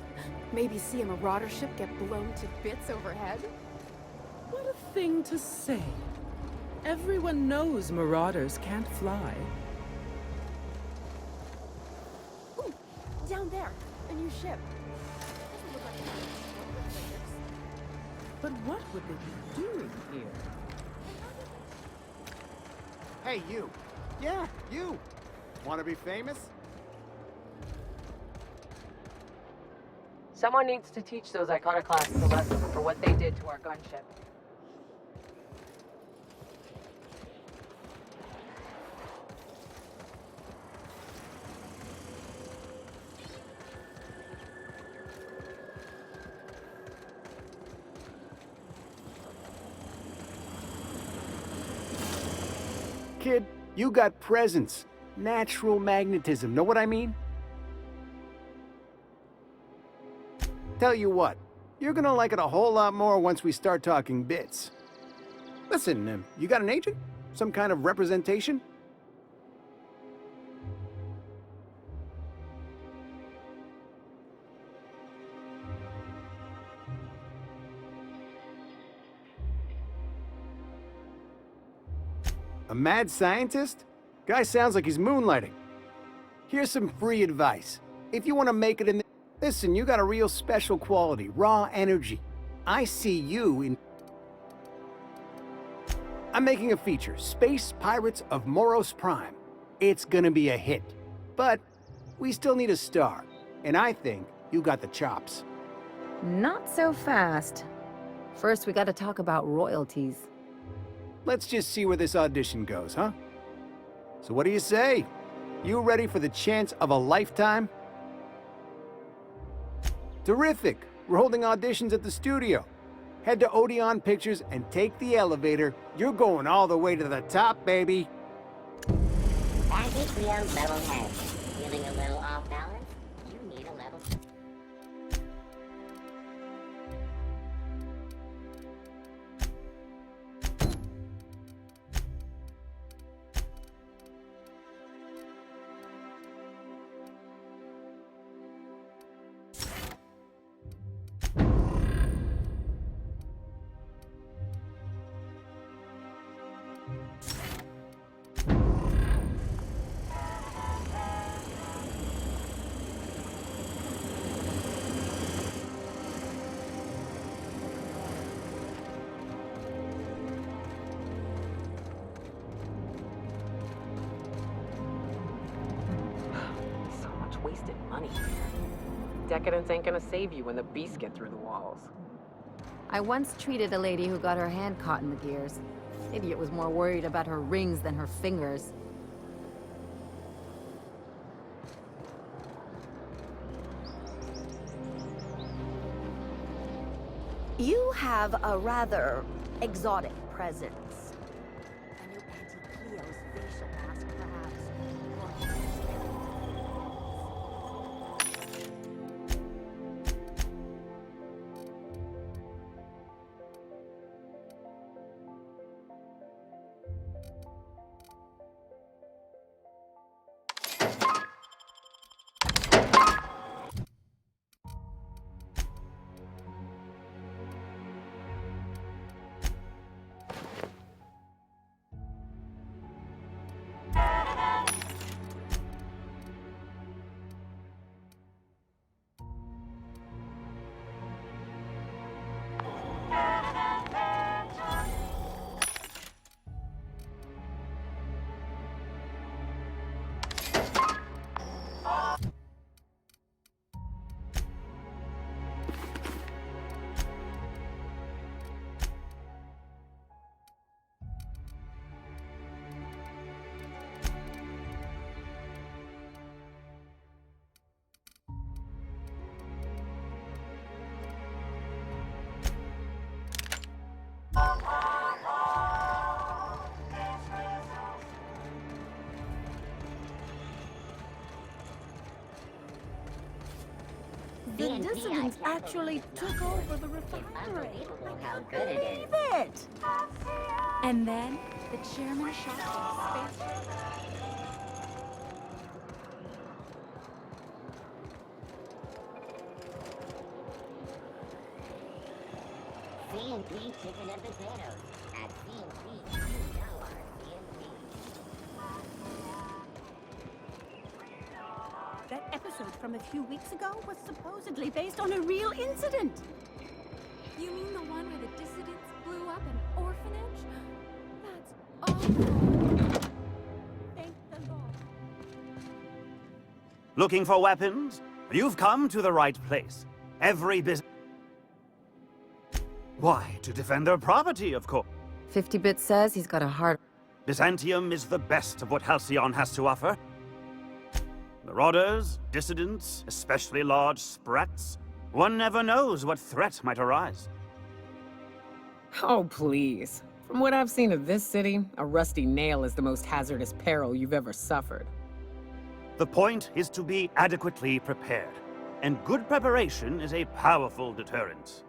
Maybe see a marauder ship get blown to bits overhead? What a thing to say. Everyone knows marauders can't fly. Ooh, down there, a new ship. But what would they be doing here? Hey, you. Yeah, you. Want to be famous? Someone needs to teach those iconoclasts a lesson for what they did to our gunship. Kid, you got presence. Natural magnetism, know what I mean? Tell you what, you're gonna like it a whole lot more once we start talking bits. Listen, you got an agent? Some kind of representation? A mad scientist? Guy sounds like he's moonlighting. Here's some free advice. If you want to make it in the... Listen, you got a real special quality, raw energy. I see you in... I'm making a feature, Space Pirates of Moros Prime. It's gonna be a hit. But we still need a star. And I think you got the chops. Not so fast. First, we gotta talk about royalties. Let's just see where this audition goes, huh? So what do you say? You ready for the chance of a lifetime? Terrific! We're holding auditions at the studio. Head to Odeon Pictures and take the elevator. You're going all the way to the top, baby. Package Leo level head. Feeling a little off balance? You need a level... Wasted money. Decadence ain't gonna save you when the beasts get through the walls. I once treated a lady who got her hand caught in the gears. Idiot was more worried about her rings than her fingers. You have a rather exotic presence. A new Auntie Cleo's facial mask, perhaps. The dissidents actually took over the refinery. How good it is. Believe it! And then the chairman shot his space. C&P chicken and potatoes. At C&P, you know our C&P. That episode from a few weeks ago was supposedly based on a real incident. You mean the one where the dissidents blew up an orphanage? That's awful. Thank the Lord. Looking for weapons? You've come to the right place. Every business... Why, to defend their property, of course. 50-Bit says he's got a heart. Byzantium is the best of what Halcyon has to offer. Marauders, dissidents, especially large sprats. One never knows what threat might arise. Oh, please. From what I've seen of this city, a rusty nail is the most hazardous peril you've ever suffered. The point is to be adequately prepared. and good preparation is a powerful deterrent.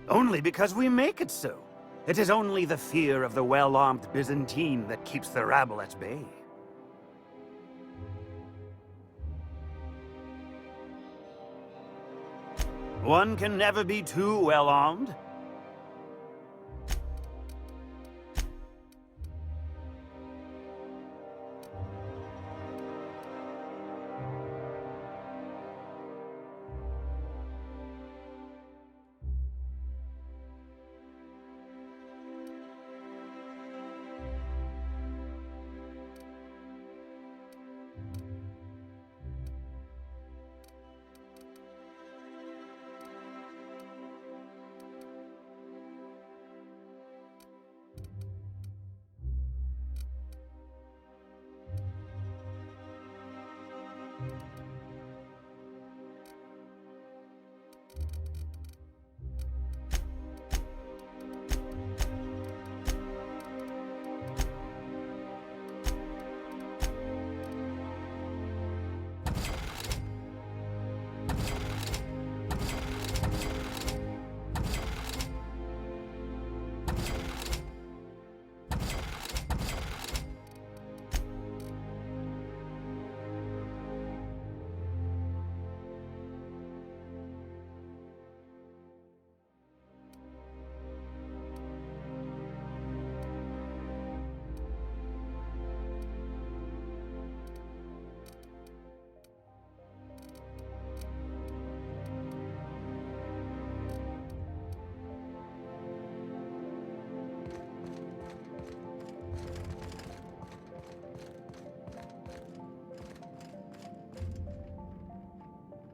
Only because we make it so. It is only the fear of the well-armed Byzantine that keeps the rabble at bay. One can never be too well-armed.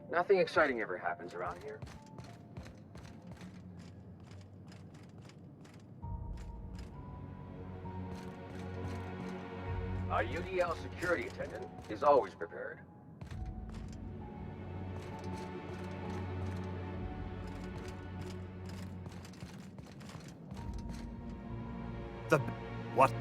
Nothing exciting ever happens around here. Our UDL security attendant is always prepared. What?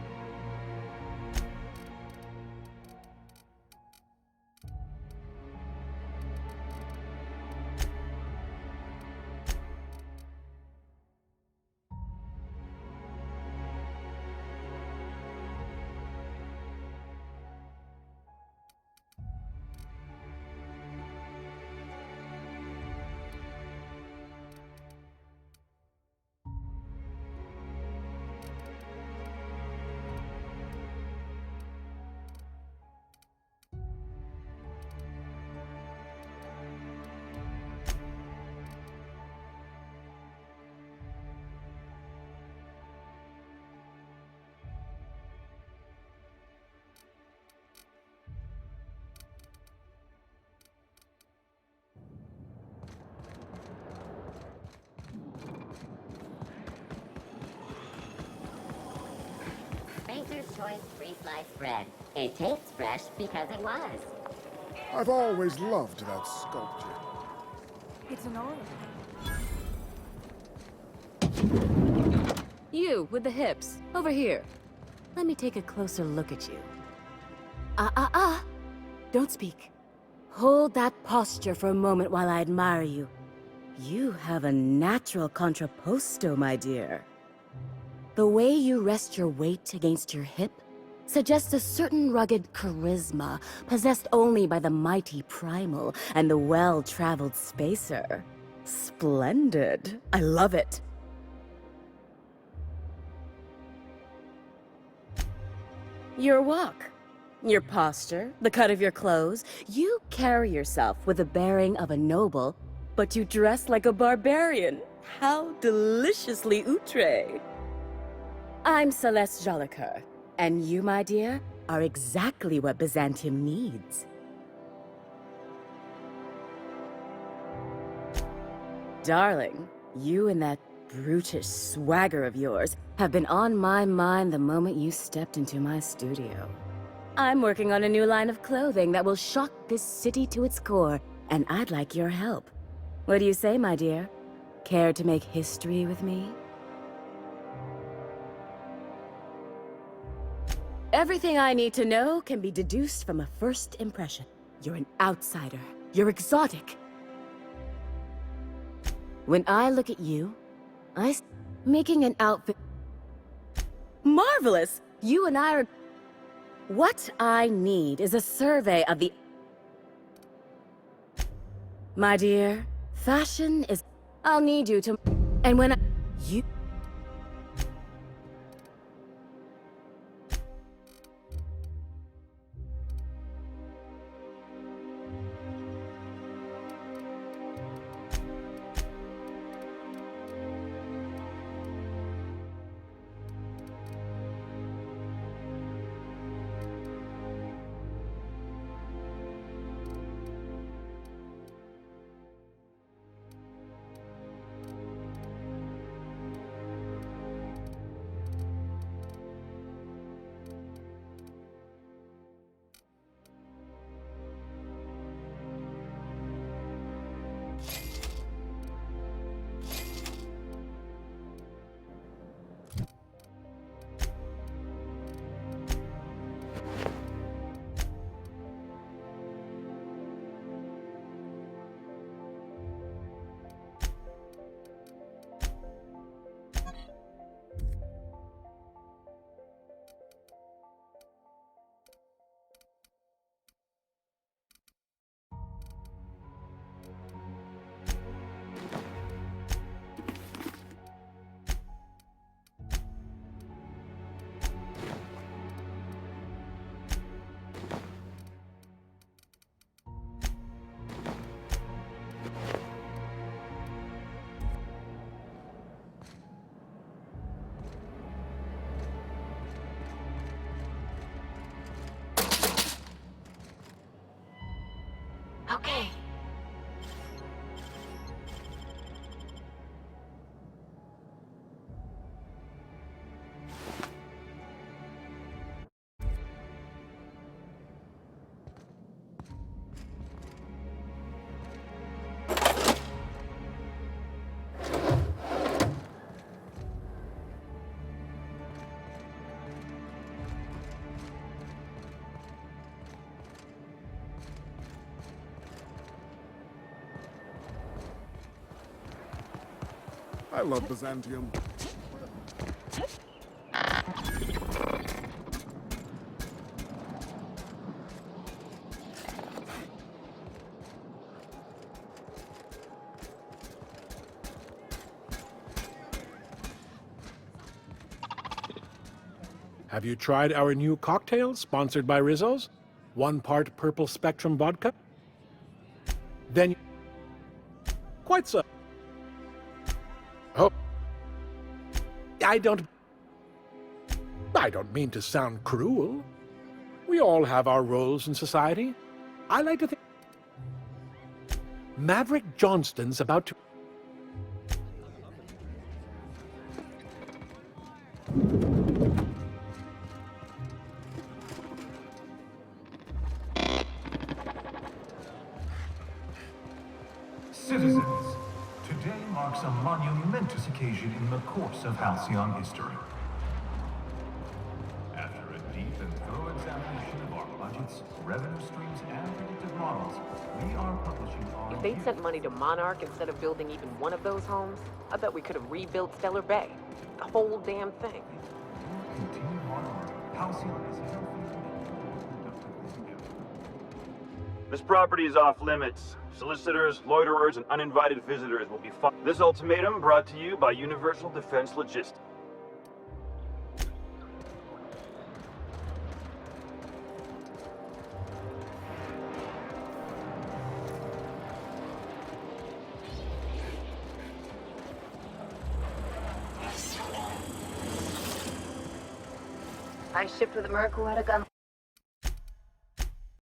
Painter's Choice Free Sliced Bread. It tastes fresh because it was. I've always loved that sculpture. It's an honor. You, with the hips. Over here. Let me take a closer look at you. Don't speak. Hold that posture for a moment while I admire you. You have a natural contrapposto, my dear. The way you rest your weight against your hip suggests a certain rugged charisma possessed only by the mighty primal and the well-traveled spacer. Splendid. I love it. Your walk, your posture, the cut of your clothes, you carry yourself with the bearing of a noble, but you dress like a barbarian. How deliciously outre. I'm Celeste Jolicoeur, and you, my dear, are exactly what Byzantium needs. Darling, you and that brutish swagger of yours have been on my mind the moment you stepped into my studio. I'm working on a new line of clothing that will shock this city to its core, and I'd like your help. What do you say, my dear? Care to make history with me? Everything I need to know can be deduced from a first impression. You're an outsider. You're exotic. When I look at you, making an outfit... Marvelous! You and I are... What I need is a survey of the... My dear, fashion is... I'll need you to... And when I... You... Okay. I love Byzantium. Have you tried our new cocktail sponsored by Rizzo's? 1 part Purple Spectrum vodka? Then... Quite so. Oh. I don't mean to sound cruel. We all have our roles in society. I like to think... Maverick Johnston's about to... Citizens, today marks a monumentous occasion in the course of Halcyon history. After a deep and thorough examination of our budgets, revenue streams, and predictive models, we are publishing our... If they'd sent money to Monarch instead of building even one of those homes, I bet we could have rebuilt Stellar Bay. The whole damn thing. Continue onward. Halcyon is healthy and productive. This property is off limits. Solicitors, loiterers, and uninvited visitors will be fined. This ultimatum brought to you by Universal Defense Logistics. I shipped with a merc who had a gun.